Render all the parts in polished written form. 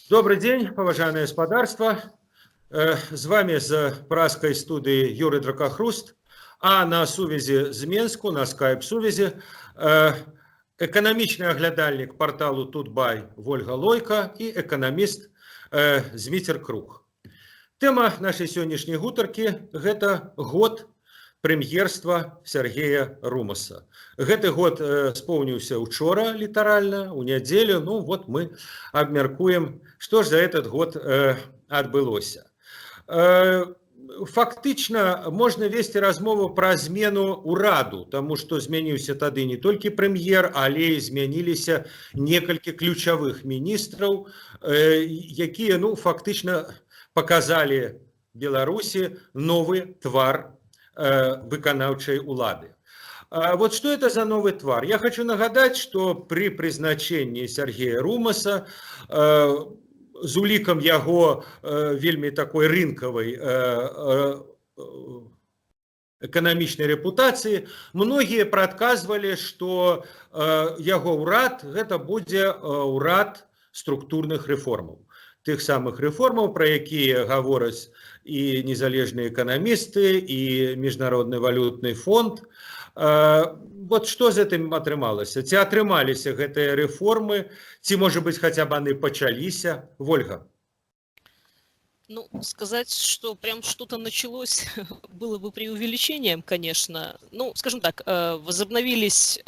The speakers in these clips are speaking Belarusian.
Добрый день, уважаемое господарство. С вами з пражской студии Юрий Дракохруст, а на сувязі з Менску, на скайп-сувязі, эканамічны аглядальнік порталу Тутбай Вольга Лойка и экономист Зміцер Круг. Тема нашей сённяшняй гутаркі – гэта год прэм'ерства Сергея Румаса. Гэты год споўніўся учора, літаральна, у нядзелю. Ну вот мы абмяркуем, што ж за этот год адбылося. Фактычна можна весці размову пра змену ўраду, таму што змяніўся тады не толькі прэм'ер, але і змяніліся некалькі ключавых міністраў, якія фактычна показалі Беларусі новы твар выканаўчай улады. Вот что это за новый твар? Я хочу нагадать, что при призначении Сергея Румаса з улікам яго вельмі такой рынкавай эканамічнай рэпутацыі, многія прадказвалі, што яго ўрад гэта будзе ўрад структурных рэформаў. Тых самых рэформаў, пра якія гавораць і незалежныя эканамісты, і Міжнародны валютны фонд. Вот што з гэтым атрымалася? Ці атрымаліся гэтыя рэформы, ці, можа быць, хаця б яны пачаліся? Вольга. Ну, сказать, что прям что-то началось, было бы преувеличением, конечно. Ну, скажем так, возобновились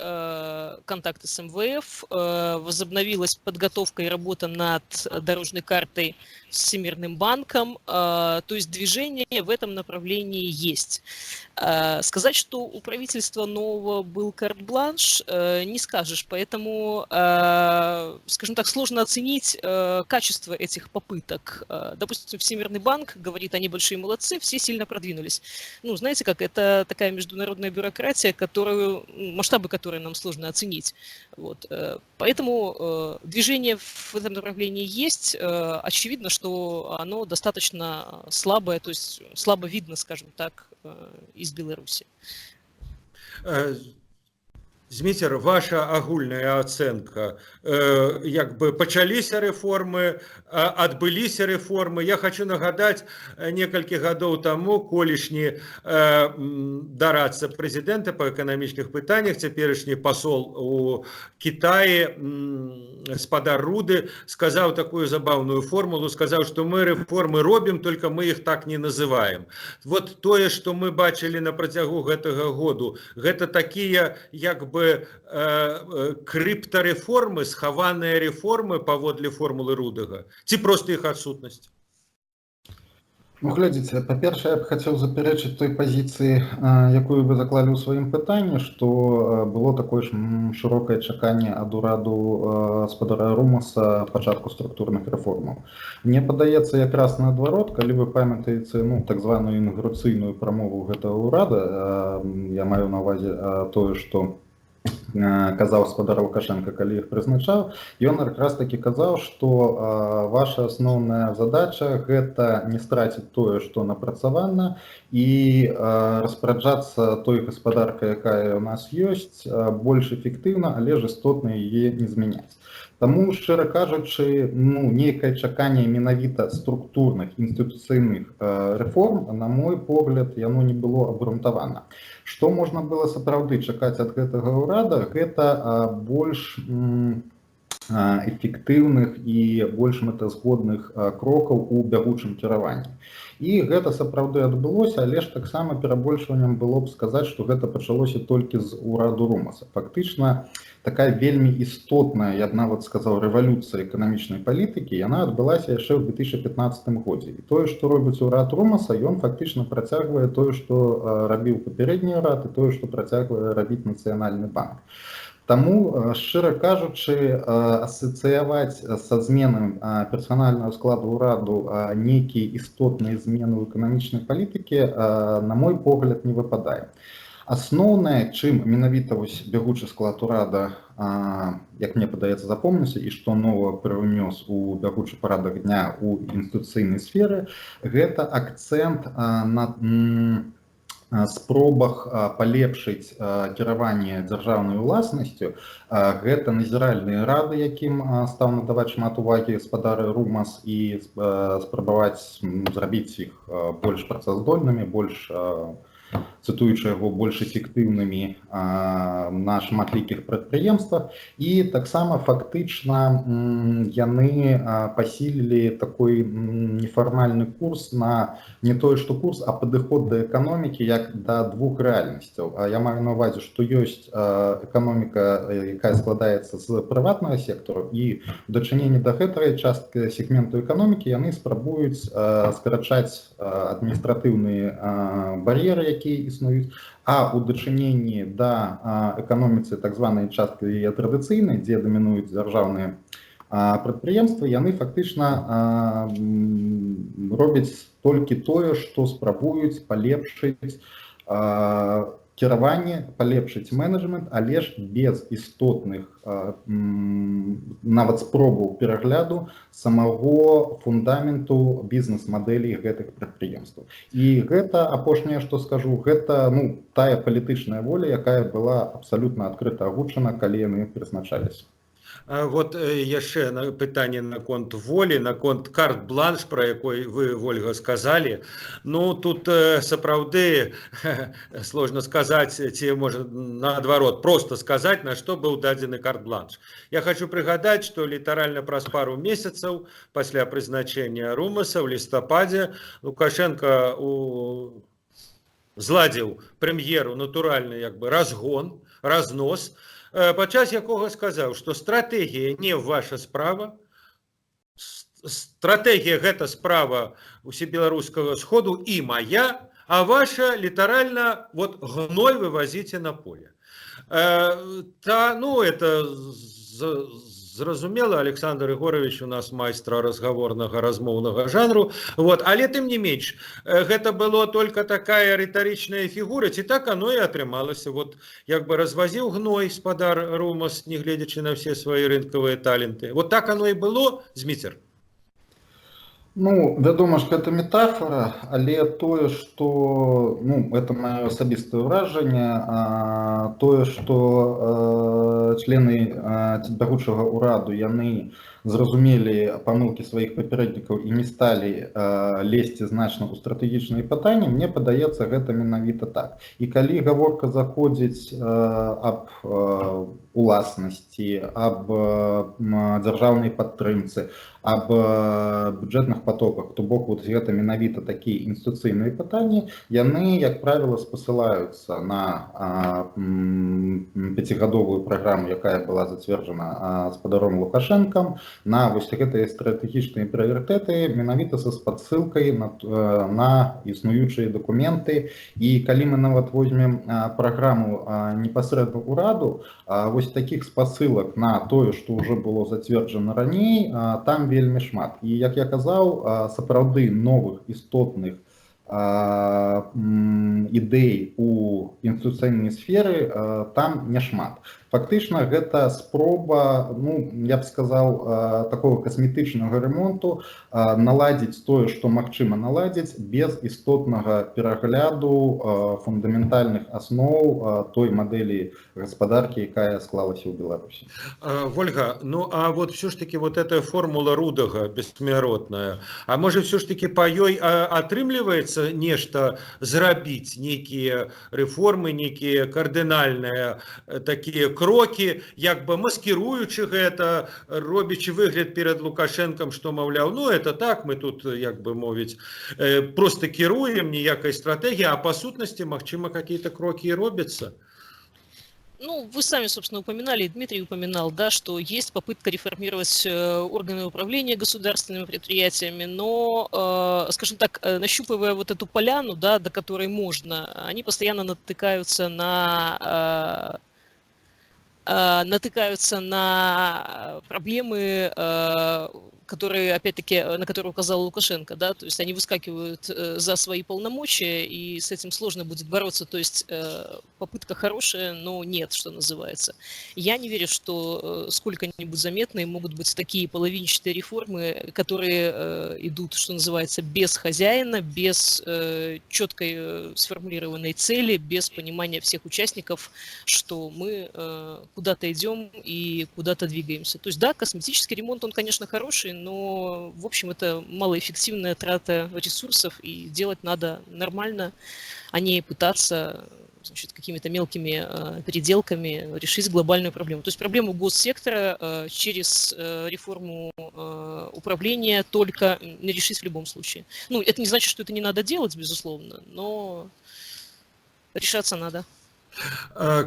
контакты с МВФ, возобновилась подготовка и работа над дорожной картой с Всемирным банком, то есть движение в этом направлении есть. Сказать, что у правительства нового был карт-бланш, не скажешь, поэтому, скажем так, сложно оценить качество этих попыток. Допустим, Всемирный банк говорит, они большие молодцы, все сильно продвинулись. Ну, знаете как, это такая международная бюрократия, масштабы которой нам сложно оценить. Вот. Поэтому движение в этом направлении есть. Очевидно, что оно достаточно слабое, то есть слабо видно, скажем так, из Беларуси. Зміцер, ваша агульная ацэнка, як бы пачаліся рэформы, адбыліся рэформы. Я хочу нагадаць, некалькі гадоў таму колішні дарадца прэзідэнта па эканамічных пытаннях, цяперашні пасол у Кітаі, гаспадар Руды, сказаў такую забаўную формулу, сказаў, што мы рэформы робім, только мы іх так не называем. Вот тое, што мы бачылі на працягу гэтага году, гэта такія, як бы, крыптарэформы, схаваныя рэформы паводле формулы Рудага, ці проста іх адсутнасць? Ну, глядзіце, па-першае, я б хацеў запярэчыць той пазіцыі, якую вы заклалі ў сваім пытанні, што было такое ж шырокае чаканне ад ураду гаспадара Румаса пачатку структурных рэформаў. Мне падаецца якраз наадварот, калі вы памятаеце так званую інаўгурацыйную прамову гэтага ўрада, я маю на ўвазе тое, што казаў гаспадар Лукашенко, калі іх прызначаў, ён якраз такі казаў, што ваша асноўная задача гэта не страціць тое, што напрацавана, і распараджацца той гаспадаркай, якая ў нас ёсць, больш эфектыўна, але ж істотна яе не змяняць. Таму, шчыра кажучы, нейкае чаканне менавіта структурных інстытуцыйных рэформ, на мой погляд, яно не было абгрунтавана. Што можна было сапраўды чакаць ад гэтага ўрада, гэта больш эфектыўных і больш мэтазгодных крокаў у бягучым кіраванні. І гэта сапраўды адбылося, але ж таксама перабольшваннем было б сказаць, што гэта пачалося толькі з ураду Румаса. Фактычна, такая вельмі істотная, я б нават сказаў, рэвалюцыя эканамічнай палітыкі, яна адбылася яшчэ ў 2015 годзе. І тое, што робіць урад Румаса, ён фактычна працягвае тое, што рабіў папярэдні ўрад, і тое, што працягвае рабіць Нацыянальны банк. Таму, шчыра кажучы, асацыяваць са зменам персанальнага складу ўраду нейкія істотныя змены ў эканамічнай палітыкі, на мой погляд, не выпадае. Асноўнае, чым менавіта бягучы склад урада, як мне падаецца, запомніўся, і што нова прыўнёс у бягучы парадак дня ў інстытуцыйнай сферы, гэта акцэнт на спробах палепшыць кіраванне дзяржаўнай уласнасцю, гэта назіральныя рады, якім стаў надаваць шмат увагі гаспадар Румас, і спрабаваць зрабіць іх больш працаздольнымі, больш, цытуючы яго, больш эфектыўнымі на шматлікіх прадпрыемствах. І таксама фактычна яны пасілілі такой нефармальны курс на не тое што курс, а падыход да эканомікі як да двух рэальнасцяў. Я маю на ўвазе, што ёсць эканоміка, якая складаецца з прыватнага сектару, і ў дачыненні да гэтай часткі сегменту эканомікі яны спрабуюць скарачаць адміністратыўныя бар'еры, якія існуюць, а ў дачыненні да эканоміцы так званай часткі яе традыцыйнай, дзе дамінуюць дзяржаўныя прадпрыемствы, яны фактычна робяць толькі тое, што спрабуюць палепшыць кіраванне, палепшыць менеджмент, але ж без істотных нават спробаў перагляду самого фундаменту бізнес-мадэлі гэтых прадпрыемстваў. І гэта, апошняе, што скажу, гэта тая палітычная воля, якая была абсалютна адкрыта агучана, калі яны прызначаліся. Вот яшчэ пытанне наконт волі, наконт карт-бланш, пра якой вы, Вольга, сказалі. Ну, тут сапраўды сложна сказаць, ці можа наадварот, проста сказаць, на што быў дадзены карт-бланш. Я хочу прыгадаць, што літаральна праз пару месяцаў пасля прызначэння Румаса ў лістападзе Лукашенко зладзіў прэм'еру натуральны разгон, разнос, падчас якога сказаў, што стратэгія не ваша справа, стратэгія гэта справа усебеларускага сходу і моя, а ваша літаральна гной вывозіце на поле. Это зразумела, Александр Егорович у нас майстра разгаворнага размоўнага жанру, але тым не менш, гэта было только такая рытарычная фігура, ці так оно і атрымалася. Развазіў гной спадар Румас, не гледзячы на все свае рынкавыя таленты. Так оно і было, Зміцер? Вядома ж, гэта метафора, але тое, што, это маё асабістае ўражанне, тое, што члены бягучага ўраду, яны зразумелі памылкі сваіх папярэднікаў і не сталі лезці значна ў стратэгічныя пытанні, мне падаецца, гэта менавіта так. І калі гаворка заходзіць аб уласнасці, аб дзяржаўнай падтрымцы, аб бюджэтных потоках, то бок гэта менавіта такія інстытуцыйныя пытанні, яны, як правіла, спасылаюцца на 5гадовую праграму, якая была зацверджана гаспадаром Лукашэнкам, на гэтыя стратэгічныя прыярытэты, менавіта са спадсылкай на існуючыя дакументы. І калі мы нават возьмем праграму непасрэдна ўраду, такіх спасылак на тое, што ўжо было зацверджана раней, там вельмі шмат. І, як я казаў, сапраўды новых істотных ідэй у інстытуцыйнай сферы там няшмат. Фактычна гэта спроба, я б сказаў, такого касметычнага ремонту, наладзіць тое, што магчыма наладзіць, без істотнага перагляду фундаментальных асноў той мадэлі гаспадаркі, якая склалася ў Беларусі. Вольга, а все ж таки эта формула Рудага бессмяротная, а можа все ж таки па ёй атрымліваецца нешта зрабіць, нейкія рэформы, нейкія кардынальныя такія крокі, маскіруючы гэта, робячы выгляд перад Лукашэнкам, што, маўляў, это так, мы тут, мовіць, просто кіруем, ніякай стратэгіі, а па сутнасці, магчыма, какие-то крокі і робяцца. Вы сами, собственно, упоминали, и Дмитрий упоминал, да, что есть попытка реформировать органы управления государственными предприятиями, но, скажем так, нащупывая эту поляну, да, до которой можно, они постоянно натыкаются на проблемы которые, опять-таки, на которые указал Лукашенко, да, то есть они выскакивают за свои полномочия, и с этим сложно будет бороться, то есть попытка хорошая, но нет, что называется. Я не верю, что сколько-нибудь заметные могут быть такие половинчатые реформы, которые идут, что называется, без хозяина, без четкой сформулированной цели, без понимания всех участников, что мы куда-то идем и куда-то двигаемся. То есть да, косметический ремонт, он, конечно, хороший, но, в общем, это малоэффективная трата ресурсов, и делать надо нормально, а не пытаться, значит, какими-то мелкими переделками решить глобальную проблему. То есть проблему госсектора через реформу управления только не решить в любом случае. Ну, это не значит, что это не надо делать, безусловно, но решаться надо.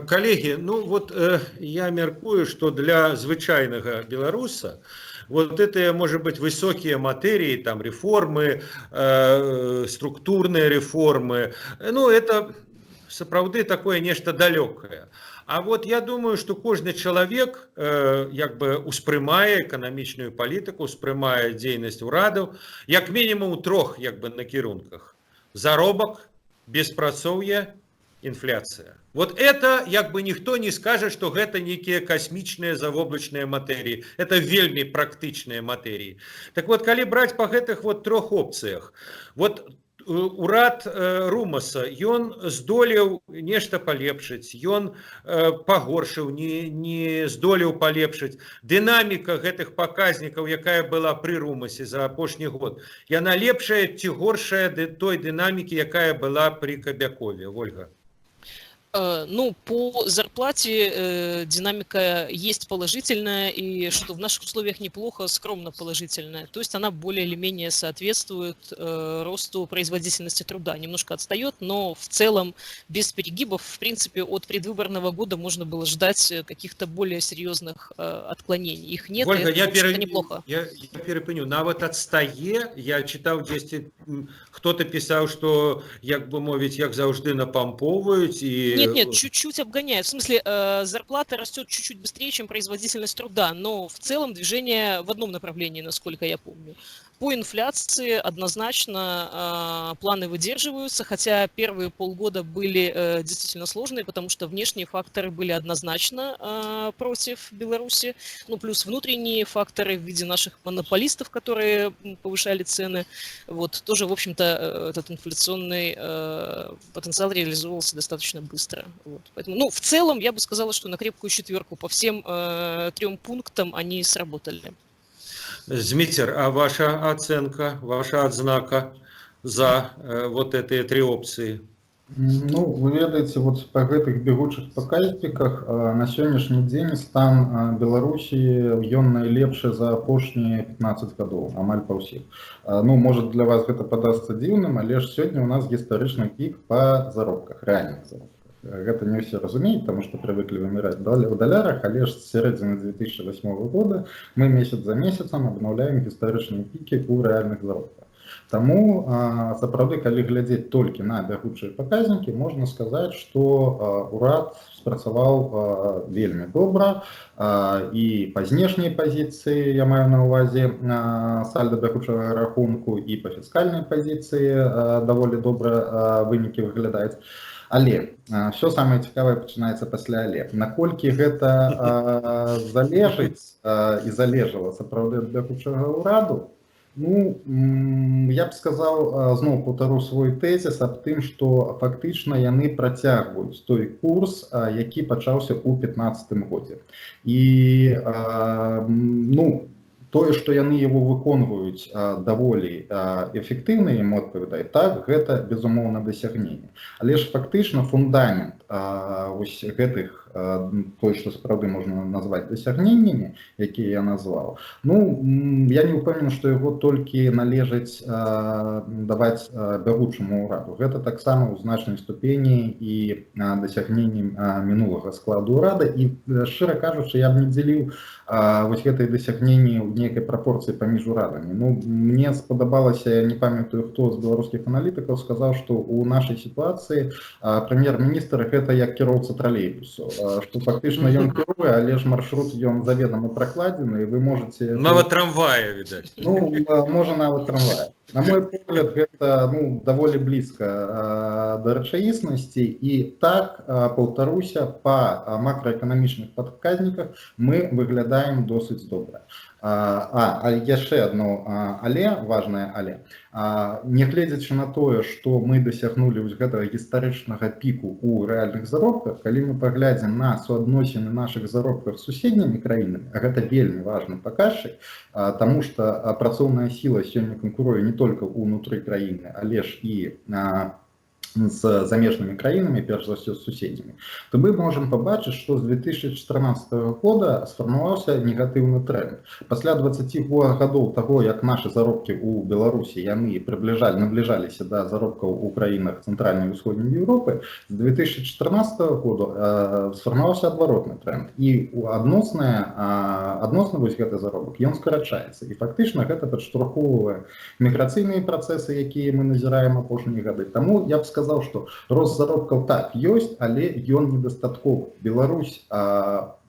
Коллеги, ну вот я мяркую, что для звычайнага беларуса вот это, может быть, высокие материи, там реформы, структурные реформы, ну это сапраўды такое нечто далёкае. А вот я думаю, что кожны чалавек як бы успрымае эканамічную палітыку, успрымае дзейнасць урадаў, як мінімум у трох як бы накірунках: заробак, беспрацоўе, инфляция. Вот это, як бы никто не скажет, что это некие космичные завоблачные материи. Это вельми практичные материи. Так вот, коли брать по этих вот трех опциях, вот урад Румаса, ён здолеў нешта палепшыць, ён пагоршыў, не здолеў палепшыць. Дынаміка гэтых паказнікаў, якая была пры Румасе за апошні год, яна лепшая ці горшая той дынамікі, якая была пры Кабякове, Ольга? Ну, по зарплате динамика есть положительная, и что в наших условиях неплохо, скромно положительная. То есть она более или менее соответствует росту производительности труда. Немножко отстает, но в целом без перегибов, в принципе, от предвыборного года можно было ждать каких-то более серьезных отклонений. Их нет, Ольга, и это неплохо. Я перепыню, нават отстае, я читал, здесь кто-то писал, что, як бы мовить, як заўжды напамповывают, и нет, чуть-чуть обгоняет. В смысле, зарплата растет чуть-чуть быстрее, чем производительность труда, но в целом движение в одном направлении, насколько я помню. По инфляции однозначно планы выдерживаются, хотя первые полгода были действительно сложные, потому что внешние факторы были однозначно против Беларуси, ну плюс внутренние факторы в виде наших монополистов, которые повышали цены. Вот тоже, в общем-то, этот инфляционный потенциал реализовывался достаточно быстро. Вот. Поэтому, ну, в целом, я бы сказала, что на крепкую четверку по всем трем пунктам они сработали. Змитер, а ваша оценка, ваша отзнака за вот эти три опции? Ну, вы ведаеце, вот по гэтых бегучых паказчиках на сённяшні дзень стан Беларусі ён найлепшы за апошнія 15 гадоў, амаль па ўсіх. Ну, может, для вас гэта падасца дзіўным, але ж сёння у нас гістарычны пік па заробках, рэальных заробках. Гэта не все разумеюць, потому что привыкли вымирать в долярах, але ж с середины 2008 года мы месяц за месяцем обновляем гістарычныя пікі у рэальных заробках. Таму сапраўды, калі глядзець толькі на бягучыя паказнікі, можна сказаць, што урад спрацаваў вельмі добра, і па знешняй пазіцыі, я маю на ўвазе сальда бягучага рахунку, і па фіскальнай пазіцыі даволі добра вынікі выглядаюць. Але все самае цікавае пачынаецца пасля але. Наколькі гэта залежыць і залежала сапраўды ад бягучага ўраду, ну, я б сказаў, зноў паўтару свой тэзіс аб тым, што фактычна яны працягваюць той курс, які пачаўся ў 15 годзе. І, ну, тое, што яны его выконваюць даволі эфектыўна, ім адпавядае, так, гэта, безумоўна, дасягненне. Але ж фактычна фундамент вось гэтых, тое, што сапраўды можна назваць дасягненнямі, якія я назваў, ну, я не ўпэўнены, што яго толькі належыць даваць бягучаму ўраду. Гэта таксама ў значнай ступені і дасягненнем мінулага складу ўрада, і, шчыра кажучы, я б не дзеліў вось гэтыя дасягненні ў нейкай прапорцыі паміж урадамі. Ну, мне спадабалася, я не памятаю, хто з беларускіх аналітыкаў сказаў, што ў нашай сітуацыі прэм'ер-міністр гэта як кіроўца тралейбусу. што фактычна ён кіруе, але ж маршрут ён заведама пракладзены, і вы можете... Нават трамвая, відаць. Ну, можа нават трамвая. На мой погляд, гэта даволі блізка да рэчаіснасці, і так, паўтаруся, па макраэканамічных падказніках мы выглядаем досыць добра. Але яшчэ одно але, важнае але. Нягледзячы на тое, што мы дасягнулі вось гэтага гістарычнага піку ў рэальных заробках, калі мы паглядзім на суадносіны нашых заробкаў з суседнімі краінамі, а гэта вельмі важны паказчык, таму што працоўная сіла сёння канкуруе не толькі ўнутры краіны, але ж і з замежнымі краінамі, перш за ўсё з суседзямі, то мы можам пабачыць, што з 2014 года сфармаваўся негатыўны тренд. Пасля 20 гадоў таго, як нашы заробкі ў Беларусі яны набліжаліся да заробкаў у краінах цэнтральнай і ўсходняй Еўропы, з 2014 года сфармаваўся адваротны тренд. І адносна вось гэты заробак, ён скарачаецца. І фактычна гэта падштурхоўвае міграцыйныя працэсы, якія мы назіраем апошнія гады. Таму я б сказаў, што рост заробкаў так ёсць, але ён недастатковы. Беларусь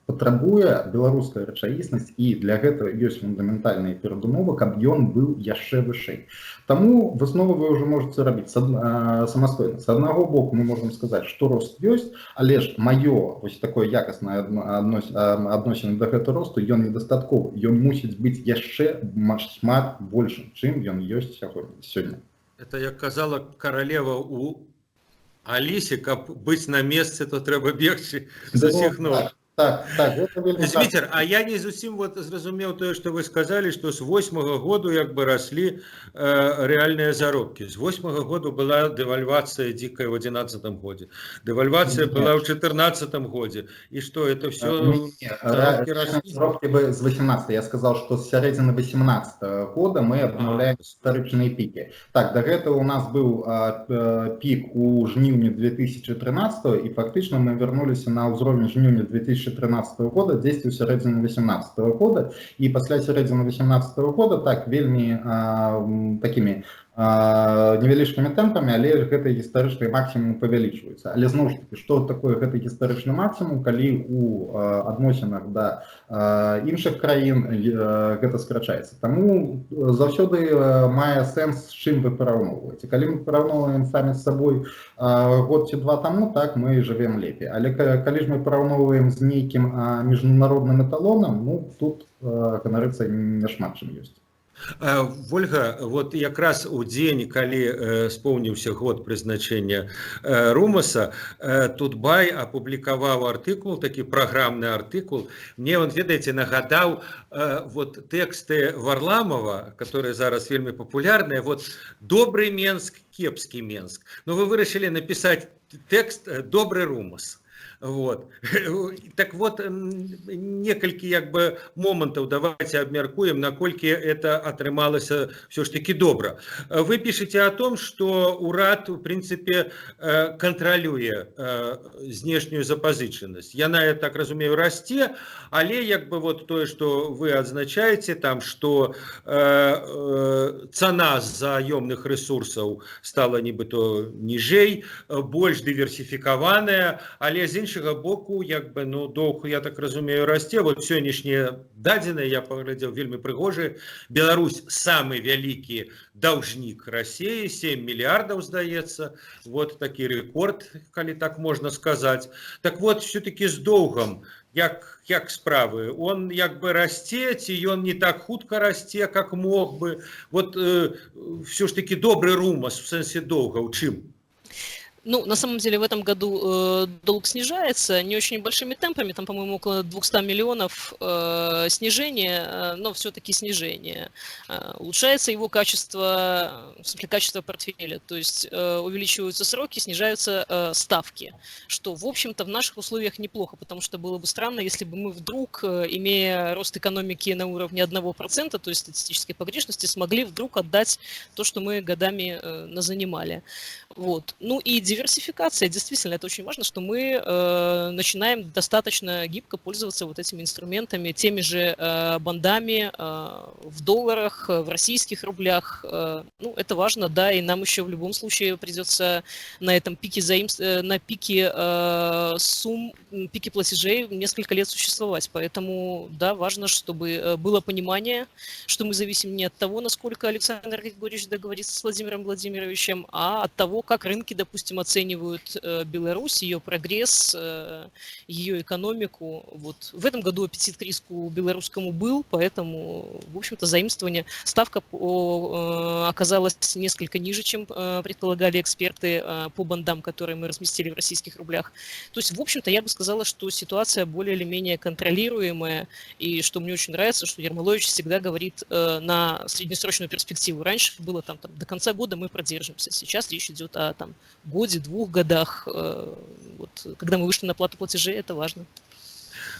патрабуе, беларуская рэчаіснасць, і для гэтага ёсць фундаментальныя перадумовы, каб ён быў яшчэ вышэй. Таму высновы вы ўжо можаце рабіць самастойна. З аднаго боку мы можам сказаць, што рост ёсць, але ж маё вось такое якаснае адносіны да гэтага росту, ён недастатковы. Ён мусіць быць яшчэ шмат большым, чым ён ёсць сёння. Это, як казала каралева у Алісе, каб быць на месцы, то трэба бегчы з усіх ног. Так, гэта вельмі... Зміцер, а я не зусім зразумеў тое, што вы сказалі, што з 8-го году як бы раслі рэальныя заробкі. З 8-го году была дэвальвацыя дзікая ў 11-м годзе. Дэвальвацыя была ў 14-м годзе. І што, это все... Заробкі з 18-го. Я сказал, што з сярэдзіны 18-го года мы абнаўляем гістарычныя пікі. Так, да гэтага у нас быў пік у жніўні 2013-го, і фактычна мы вярнуліся на ўзровень жніўня 2013 года, дзесьці ў сярэдзіне 18 года, і пасля сярэдзіны 18 года так вельмі такімі невялічкімі тэмпамі, але гэты гістарычны максімум павялічваецца. Але зноў ж такі, што такое гэты гістарычны максімум, калі у адносінах да іншых краін гэта скарачаецца. Таму заўсёды мае сэнс, з чым вы параўноўваеце. Калі мы параўноўваем самі з сабой год ці два таму, так мы жывем лепей. Але калі ж мы параўноўваем з нейкім міжнародным эталонам, ну тут ганарыцца няшмат чым ёсць. Вольга, вот якраз у дзень, калі споўніўся год прызначэння Румаса, Тутбай апублікаваў артыкул, такі праграмны артыкул. Мне, ведаеце, нагадаў вот тэксты Варламова, которые зараз вельмі папулярныя, вот «Добрый Менск, кепскі Менск». Но вы вырашылі напісаць тэкст «Добрый Румас». Вот. Так вот, некалькі як бы момантаў давайте абмяркуем, наколькі это атрымалася все ж таки добра. Вы пишете о том, что урад в принципе кантралюе знешнюю запазычанасць. Яна, я так разумею, расце, але як бы вот тое, что вы адзначаеце там, что цана заёмных ресурсаў стала нібыто ніжэй, больш дыверсіфікаваная, але з іншага боку, як бы, ну, доўг, я так разумею, расце. Вот сённяшнія дадзеныя, я паглядзеў, вельмі прыгожыя. Беларусь самы вялікі даўжнік России, 7 миллиардов, здаецца. Вот такі рэкорд, калі так можна сказаць. Так вот, все-таки з доўгам, як справы? Он як бы расце, ці ён не так хутка расце, как мог бы? Вот все ж таки добрый Румас в сэнсе доўга, у чым? Ну, на самом деле в этом году долг снижается не очень большими темпами, там, по-моему, около 200 миллионов снижения, но все-таки снижение. Улучшается его качество, в смысле, качество портфеля, то есть увеличиваются сроки, снижаются ставки, что, в общем-то, в наших условиях неплохо, потому что было бы странно, если бы мы вдруг, имея рост экономики на уровне 1%, то есть статистической погрешности, смогли вдруг отдать то, что мы годами назанимали. Вот. Ну и диверсификация, действительно, это очень важно, что мы начинаем достаточно гибко пользоваться вот этими инструментами, теми же бандами в долларах, в российских рублях. Ну, это важно, да, и нам еще в любом случае придется на этом пике на пике сумм, пике платежей несколько лет существовать. Поэтому, да, важно, чтобы было понимание, что мы зависим не от того, насколько Александр Григорьевич договорится с Владимиром Владимировичем, а от того, как рынки, допустим, оценивают Беларусь, ее прогресс, ее экономику. Вот. В этом году аппетит к риску белорусскому был, поэтому, в общем-то, заимствование, ставка оказалась несколько ниже, чем предполагали эксперты по бандам, которые мы разместили в российских рублях. То есть, в общем-то, я бы сказала, что ситуация более или менее контролируемая, и что мне очень нравится, что Ермолович всегда говорит на среднесрочную перспективу. Раньше было там до конца года мы продержимся. Сейчас речь идет о годе, 2 годах. Вот, когда мы вышли на плату платежей, это важно.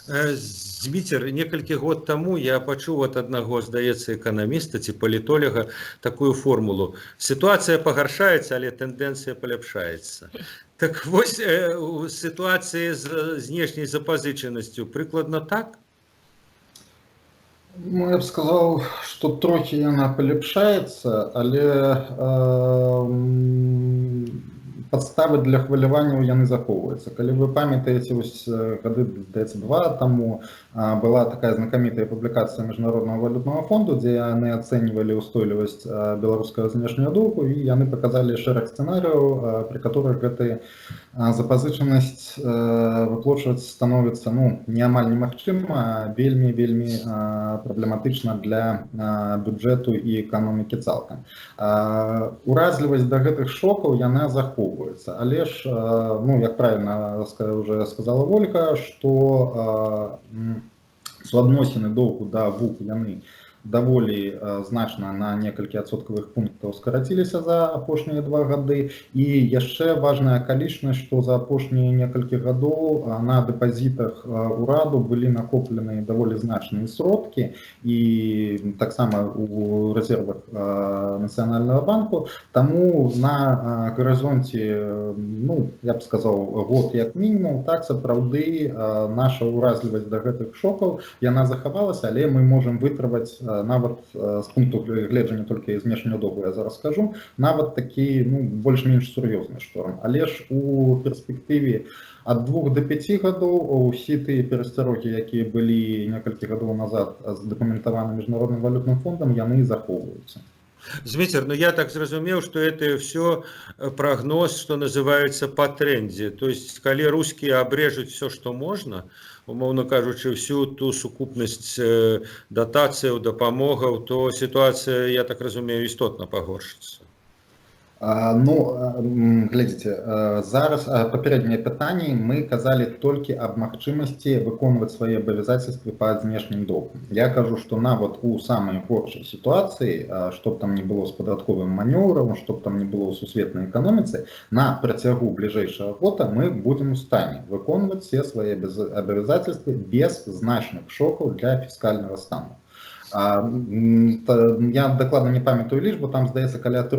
Зміцер, некалькі год таму я пачуў ад аднаго, здаецца, эканаміста ці палітолага такую формулу. Сітуацыя пагаршаецца, але тэндэнцыя паляпшаецца. Так вось у сітуацыі з знешняй запазычанасцю прыкладна так? Ну, я б сказал, что трохи яна паляпшаецца, але подставы для хваляванняў яны захоўваюцца. Калі вы памятаеце, вось гады, здаецца, 2 таму была такая знакамітая публікацыя Міжнароднага валютнага фонду, дзе яны ацэньвалі ўстойлівасць беларускага знешняга доўгу, і яны паказалі шэраг сцэнарыяў, пры которых гэтая запазычанасць выплачваць становіцца не амаль немагчыма, а вельмі праблематычна для бюджэту і эканомікі цалкам. Уразлівасць да гэтых шокаў яна захоўваецца, але ж, як правильно уже сказала Вольга, што суадносіны доўгу да ВУК яны даволі значна на некалькі адсоткавых пунктаў скараціліся за апошнія 2 гады, і яшчэ важная акалічнасць, што за апошнія некалькі гадоў на дэпазітах ураду былі накоплены даволі значныя сродкі, і таксама у рэзервах Нацыянальнага банку, таму на гарызонце, я б сказаў, год як мінімум, так сапраўды наша ўразлівасць да гэтых шокаў яна захавалася, але мы можам вытрываць нават з пункту гледжання толькі знешняга доўгу, я зараз скажу, нават такі больш-менш сур'ёзны шторм. Але ж у перспектыве ад 2 до 5 гадоў усе тыя перасцярогі, якія былі некалькі гадоў назад задакументаваны Міжнародным валютным фондам, яны захоўваюцца. Зміцер, я так зразумеў, што это все прогноз, что называется, по трендзе. То есть, калі рускія абрэжуць все, што можна, умоўно кажучы, всю ту сукупнасць датацыяў, дапамогаў, то сітуацыя, я так разумею, істотна пагоршыцца. Глядзіце, зараз папярэднія пытанні мы казалі толькі аб магчымасці выконваць свае абавязацельствы па знешнім доўгу. Я кажу, што нават у самай горшай сітуацыі, што б там не было з падатковым манеўрам, што б там не было ў сусветнай эканоміцы, на працягу бліжэйшага года мы будзем у стане выконваць все свае абавязацельствы без значных шокаў для фіскальнага стану. Я дакладна не памятаю лічбу, там, здаецца, каля 3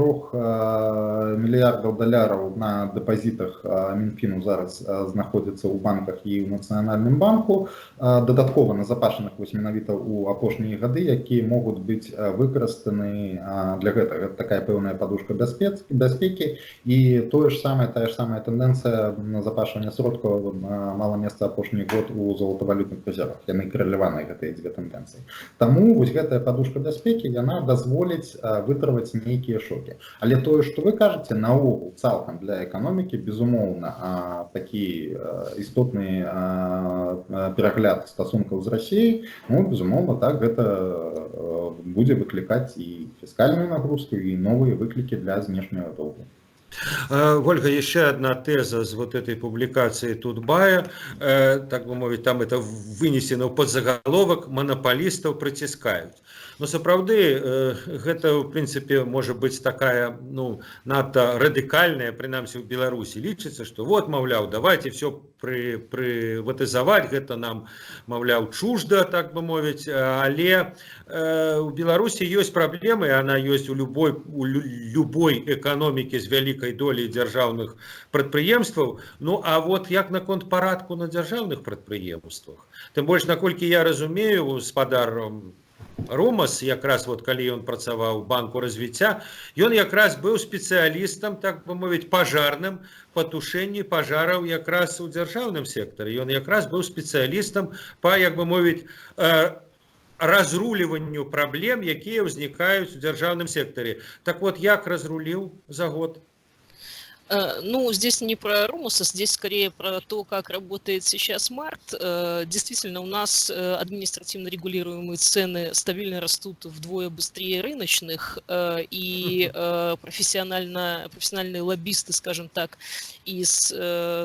мільярдаў даляраў на дэпазітах Мінфіну зараз знаходзіцца ў банках і ў Нацыянальным банку, дадаткова назапашаных менавіта ў апошнія гады, якія могуць быць выкарыстаны для гэтага. Такая пэўная падушка бяспекі, і тая ж самая тэндэнцыя назапашвання сродкаў мала месца апошні год у золатавалютных рэзервах. Яны карэляваныя, гэтыя дзве тэндэнцыі. Таму гэтая падушка бяспекі, яна дазволіць вытрываць нейкія шокі. Але тое, што вы кажаце, наогул цалкам для эканомікі, безумоўна, такі істотны перагляд стасункаў з Расіяй, безумоўна, так, гэта будзе выклікаць і фіскальную нагрузку, і новыя выклікі для знешняга доўгу. Ольга, еще одна теза с вот этой публикации Тутбая, так бы мовить, там это вынесено под заголовок «Монополистов притискают». Ну, сапраўды, гэта, в прынцыпе, можа быць такая, ну, надта радыкальная, прынамсі, ў Беларусі. Лічыцца, што вот, маўляў, давайте все прыватызаваць, гэта нам, маўляў, чужда, так бы мовіць, але у Беларусі ёсць праблемы, она ёсць у любой эканомікі з вялікай долей дзяржаўных прадпрыемстваў. Ну, а вот як наконт парадку на дзяржаўных прадпрыемствах? Тым больш, наколькі я разумею, спадар Румас, якраз вот калі ён працаваў у банку развіцця, ён якраз быў спецыялістам, так бы мовіць, пажарным па тушэнні пажараў якраз у дзяржаўным сектары. Ён якраз быў спецыялістам па, як бы мовіць, разруливанню праблем, якія ўзнікаюць у дзяржаўным сектары. Так вот, як разруліў за год? Ну, здесь не про Румуса, здесь скорее про то, как работает сейчас Март. Действительно, у нас административно регулируемые цены стабильно растут вдвое быстрее рыночных, и профессиональные лоббисты, скажем так, из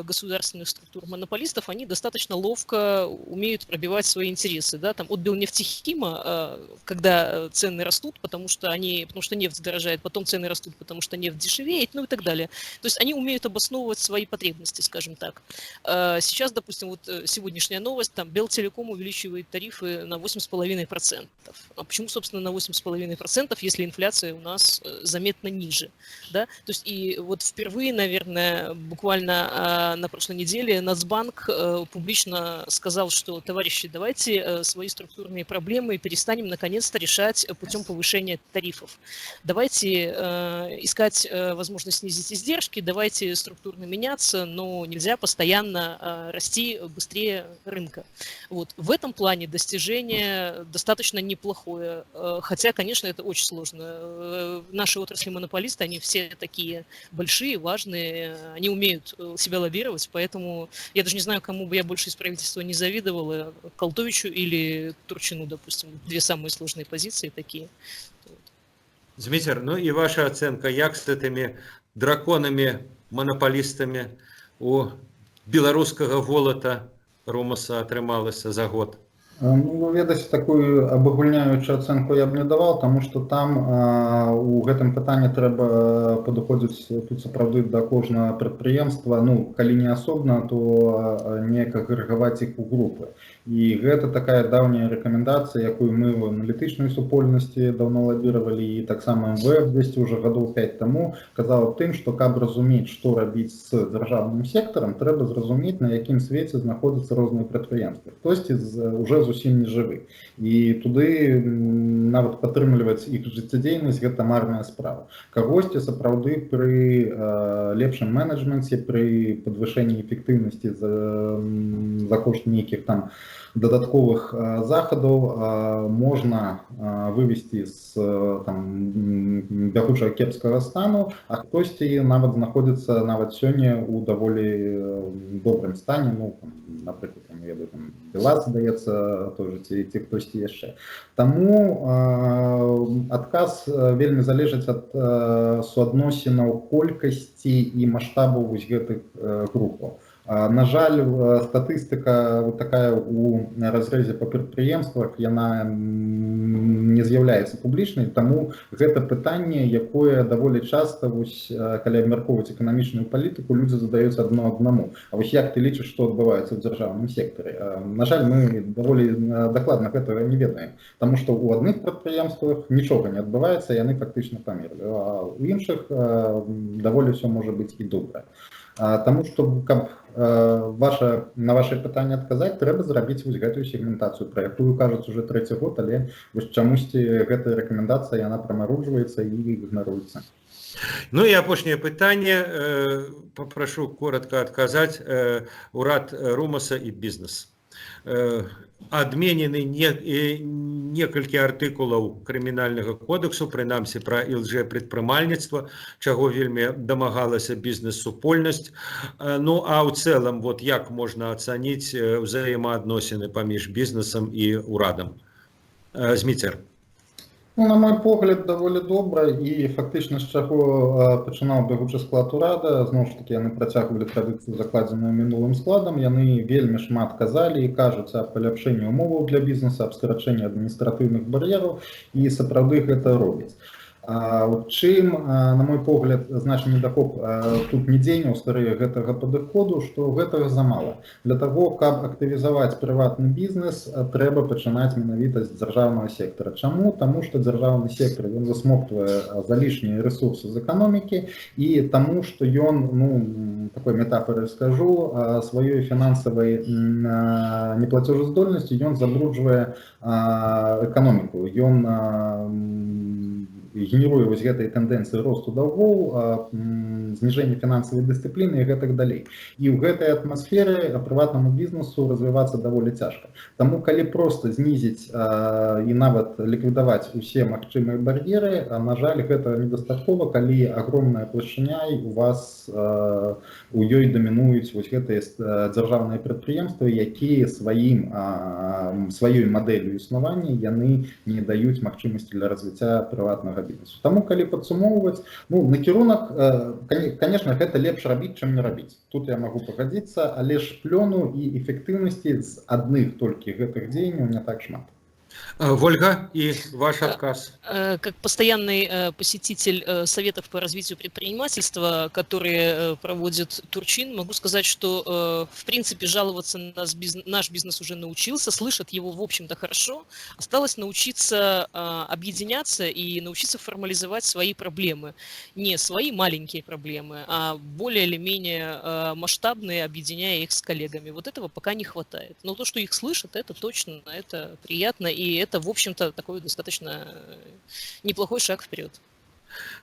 государственных структур монополистов, они достаточно ловко умеют пробивать свои интересы. Да? Там от Белнефтехима, когда цены растут, потому что нефть дорожает, потом цены растут, потому что нефть дешевеет, ну и так далее. То есть они умеют обосновывать свои потребности, скажем так. Сейчас, допустим, вот сегодняшняя новость, там Белтелеком увеличивает тарифы на 8,5%. А почему, собственно, на 8,5%, если инфляция у нас заметно ниже? Да? То есть и вот впервые, наверное, буквально на прошлой неделе Нацбанк публично сказал, что, товарищи, давайте свои структурные проблемы перестанем наконец-то решать путем повышения тарифов. Давайте искать возможность снизить издержки, давайте структурно меняться, но нельзя постоянно расти быстрее рынка. Вот. В этом плане достижение достаточно неплохое, хотя, конечно, это очень сложно. Наши отрасли-монополисты, они все такие большие, важные, они умеют себя лоббировать, поэтому я даже не знаю, кому бы я больше из правительства не завидовала, Колтовичу или Турчину, допустим, две самые сложные позиции такие. Зміцер, ну і ваша ацэнка, як з гэтымі драконамі-монополістамі у беларускага волата Румаса атрымалася за год? Ну, ведаць, такую абагульняючую ацэнку я б не даваў, таму што там у гэтым пытанні трэба падыходзіць тут сапраўды да кожнага прадпрыемства, ну, калі не асобна, то неяк агрэгаваць іх у групы. І гэта такая даўняя рэкамендацыя, якую мы ў аналітычнай супольнасці даўно лабіравалі, і таксама МВФ дзесьці ўжо гадоў 5 таму казаў тым, што каб разумець, што рабіць з дзяржаўным сектарам, трэба зразумець, на якім свеце знаходзяцца розныя прадпрыемствы. Хтосьці уже зусім не жывы. І туды нават падтрымліваць іх жыццядзейнасць гэта марная справа. Кагосьці сапраўды пры лепшым менеджменце, пры падвышэнні эфектыўнасці за кошт нейкіх там дадатковых захадаў можна вывесці з бягучага кепскага стану, а хтосьці нават знаходзіцца нават сёння ў даволі добрым стане, ну, напрыклад, я ведаю, Белаз, здаецца, той же ці хтосьці яшчэ. Таму адказ вельмі залежыць ад суадносінаў колькасці і маштабу вось гэтых групаў. На жаль, статыстыка такая у разрэзе па прадпрыемствах, яна не з'яўляецца публічнай, таму гэта пытанне, якое даволі часта, калі абмяркоўваць эканамічную палітыку, людзі задаюць адно аднаму. А вось як ты лічыш, што адбываецца ў дзяржаўным сектары? На жаль, мы даволі дакладна гэтага не ведаем, таму што ў адных прадпрыемствах нічога не адбываецца, яны фактычна памерлі, а ў іншых даволі ўсё можа быць і добра. Таму што, каб на ваше пытанне адказаць, трэба зрабіць вось гэтую сегментацыю, пра якую кажуць уже 3-й год, але вось чамусьці гэтая рэкамендацыя, яна прамаружваецца і ігнаруецца. Ну і апошняе пытанне, папрашу коротко адказаць, урад Румаса і бізнес. Адменены некалькі артыкулаў крымінальнага кодексу, прынамсі пра ілжэ-прадпрымальніцтва, чаго вельмі дамагалася бізнес-супольнасць. Ну а ў цэлым, вот як можна ацаніць ўзаемаадносіны паміж бізнесам і урадам? Зміцер. Ну, на мой погляд, даволі добра, і фактично з чого починав бягучы склад урада, зноў ж таки, яны працягвалі традыцыю, закладзеную мінулым складам, яны вельмі шмат казалі і кажуць аб паляпшэнні умоваў для бізнеса, аб скарачэнні адміністратыўных бар'ераў, і сапраўды гэта робяць. Чым, на мой погляд, значны недахоп тут не дзейняў скорее гэтага падыходу, што гэтага замала. Для таго, каб актывізаваць прыватны бізнес, трэба пачынаць менавіта з дзяржаўнага сектара. Чаму? Таму што дзяржаўны сектар ён засмоктвае залішнія рэсурсы з эканомікі, і таму што ён, ну, такой метафорай скажу, сваёй фінансавай неплацежаздольнасцю ён забруджвае эканоміку. Ён генеруе вось гэтай тэндэнцыі росту даўгоў, зніжэння фінансавай дысцыпліны і гэтак далей. І ў гэтай атмасферы прыватнаму бізнесу развівацца даволі цяжка. Таму калі проста знізіць і нават ліквідаваць усе магчымыя бар'еры, на жаль, гэта недастаткова, калі агромная плашчыня у вас у ёй дамінуюць вось гэтыя дзяржаўныя прадпрыемствы, якія сваёй мадэллю існавання яны не даюць магчымасці для развіцця прыватнага бізнесу. Таму, калі падсумоўваць, ну, накірунак, конечно, гэта лепш рабіць, чым не рабіць. Тут я магу пагадзіцца, але ж плёну і эфектыўнасці з адных толькі гэтых дзеянняў не так шмат. Вольга, и ваш отказ. Как постоянный посетитель советов по развитию предпринимательства, которые проводит Турчин, могу сказать, что в принципе жаловаться наш бизнес уже научился, слышат его в общем-то хорошо. Осталось научиться объединяться и научиться формализовать свои проблемы. Не свои маленькие проблемы, а более или менее масштабные, объединяя их с коллегами. Вот этого пока не хватает. Но то, что их слышат, это точно, это приятно. И это, в общем-то, такой достаточно неплохой шаг вперед.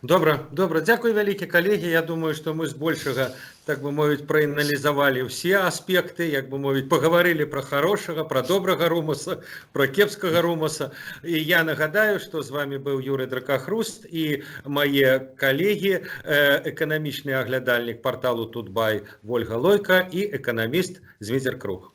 Добра. Дзякуй вялікі, калегі. Я думаю, што мы збольшага, так бы мовіць, прааналізавалі ўсе аспекты, як бы мовіць, пагаварылі пра хорошага, пра добрага румуса, пра кепскага румуса. І я нагадаю, што з вами быў Юрый Дракахруст і мае калегі, эканамічны аглядальнік парталу Тутбай Вольга Лойка і эканаміст Зміцер Круг.